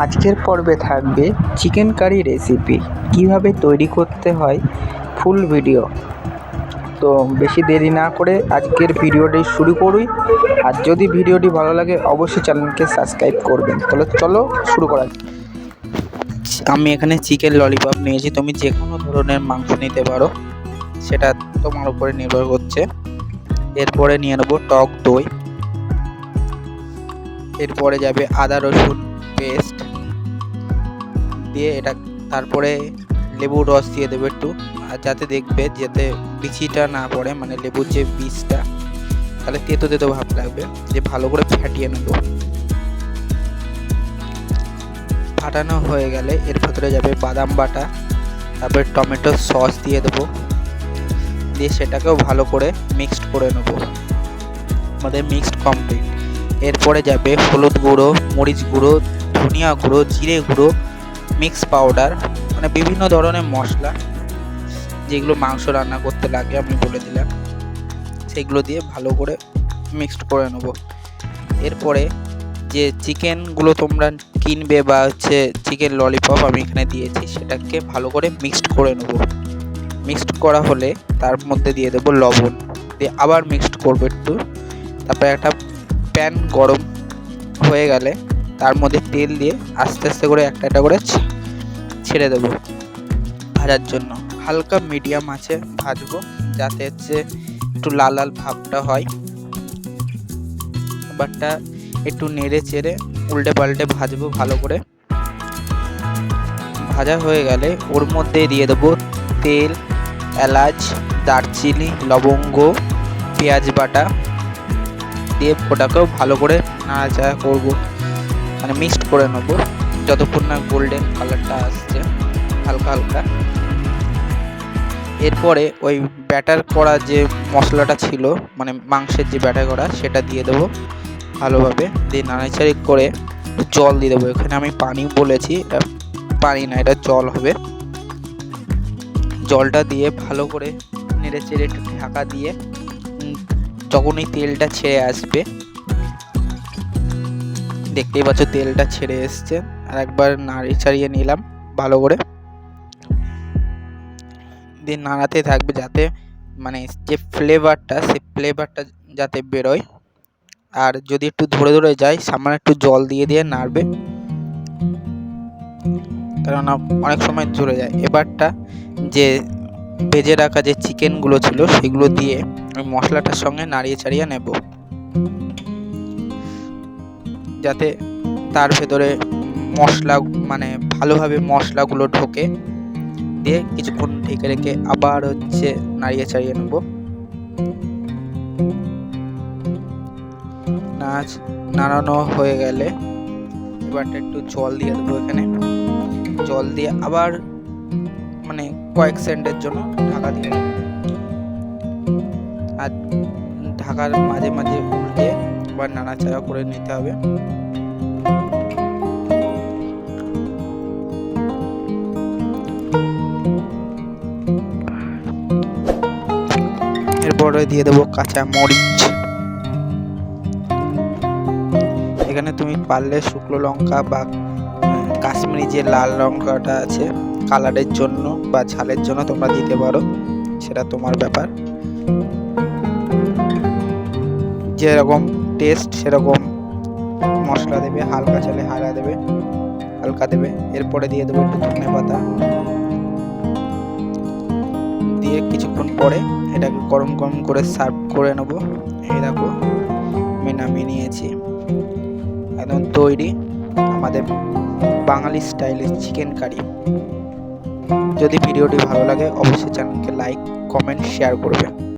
আজকের পর্বে থাকবে চিকেন কারি রেসিপি, কিভাবে তৈরি করতে হয় ফুল ভিডিও। তো বেশি দেরি না করে আজকের ভিডিওটি শুরু করি। আর যদি ভিডিওটি ভালো লাগে অবশ্যই চ্যানেলকে সাবস্ক্রাইব করবেন। তাহলে চলো শুরু করা যাক। আমি এখানে চিকেন ললিপপ নিয়েছি, তুমি যে কোনো ধরনের মাংস নিতে পারো, সেটা তোমার উপরে নির্ভর করছে। এরপরে নিয়ে নেবো টক দই, এরপরে যাবে আদা রসুন পেস্ট দিয়ে এটা, তারপরে লেবুর রস দিয়ে দেবে একটু, আর যাতে দেখবে যাতে বিচিটা না পড়ে, মানে লেবুর যে বীজটা, তাহলে তেতো তেতো ভাব লাগবে, যে ভালো করে ফাটিয়ে নেব। ফাটানো হয়ে গেলে এর ভেতরে যাবে বাদাম বাটা, তারপরে টমেটো সস দিয়ে দেবো, দিয়ে সেটাকেও ভালো করে মিক্সড করে নেব। আমাদের মিক্সড কমপ্লিট। এরপরে যাবে হলুদ গুঁড়ো, মরিচ গুঁড়ো, ধনিয়া গুঁড়ো, জিরে গুঁড়ো, মিক্স পাউডার, মানে বিভিন্ন ধরনের মশলা যেগুলো মাংস রান্না করতে লাগে আমি বলে দিলাম, সেগুলো দিয়ে ভালো করে মিক্সড করে নেব। এরপরে যে চিকেনগুলো তোমরা কিনবে বা চিকেন ললিপপ আমি এখানে দিয়েছি, সেটাকে ভালো করে মিক্সড করে নেব। মিক্সড করা হলে তার মধ্যে দিয়ে দেবো লবণ, দিয়ে আবার মিক্সড করবো একটু। তারপরে একটা প্যান গরম হয়ে গেলে তার মধ্যে তেল দিয়ে আস্তে আস্তে করে একটা একটা করে ছেড়ে দেবো ভাজার জন্য। হালকা মিডিয়াম আঁচে ভাজবো, যাতে একটু লাল লাল ভাবটা হয়। এবারটা একটু নেড়ে চেড়ে উল্টে পাল্টে ভাজবো ভালো করে। ভাজা হয়ে গেলে ওর মধ্যে দিয়ে দেবো তেল, এলাচ, দারচিনি, লবঙ্গ, পেঁয়াজ বাটা দিয়ে ওটাকেও ভালো করে নাড়াচাড়া করবো, মানে মিক্সড করে নেবো যতক্ষণ না গোল্ডেন কালারটা আসছে হালকা হালকা। এরপরে ওই ব্যাটার করা যে মশলাটা ছিল, মানে মাংসের যে ব্যাটার করা, সেটা দিয়ে দেবো ভালোভাবে, দিয়ে নাড়াচাড়ি করে জল দিয়ে দেবো। এখানে আমি পানি বলেছি, পানি না, এটা জল হবে। জলটা দিয়ে ভালো করে নেড়ে চেড়ে একটু ঢাকা দিয়ে, যখন এই তেলটা ছেড়ে আসবে, দেখতেই পাচ্ছ তেলটা ছেড়ে এসছে, আর একবার নাড়িয়ে ছাড়িয়ে নিলাম ভালো করে, দিয়ে নাড়াতে থাকবে যাতে মানে যে ফ্লেভারটা, সেই ফ্লেভারটা যাতে বেরোয়। আর যদি একটু ধরে ধরে যায়, সামান্য একটু জল দিয়ে দিয়ে নাড়বে, কেননা অনেক সময় ঝরে যায়। এবারটা যে ভেজে রাখা যে চিকেনগুলো ছিল সেগুলো দিয়ে ওই মশলাটার সঙ্গে নাড়িয়ে চাড়িয়ে নেব, যাতে তার ভেতরে মশলা মানে ভালোভাবে মশলাগুলো ঢোকে। দিয়ে কিছুক্ষণ ঢেকে রেখে আবার নাড়িয়ে চাড়িয়ে নেব। নাড়ানো হয়ে গেলে এবারটা একটু জল দিয়ে দেবো এখানে, জল দিয়ে আবার মানে কয়েক সেকেন্ডের জন্য ঢাকা দিয়ে দেবো। আর ঢাকার মাঝে মাঝে উল্টে আবার নাড়াচাড়া করে নিতে হবে। এরপরে দিয়ে দেবো কাঁচা মরিচ। এখানে তুমি পারলে শুকনো লঙ্কা বা কাশ্মীরি যে লাল লঙ্কাটা আছে কালারের জন্য বা ঝালের জন্য তোমরা দিতে পারো, সেটা তোমার ব্যাপার। যেরকম টেস্ট সেরকম মশলা দেবে, হালকা চালে হালকা দেবে। এরপরে দিয়ে দেবো একটু ধনেপাতা, দিয়ে কিছুক্ষণ পরে এটাকে গরম গরম করে সার্ভ করে নেবো। এই দেখো আমি নামিয়ে নিয়েছি, একদম তৈরি আমাদের বাঙালি স্টাইলের চিকেন কারি। যদি ভিডিওটি ভালো লাগে অবশ্যই চ্যানেলকে লাইক, কমেন্ট, শেয়ার করবে।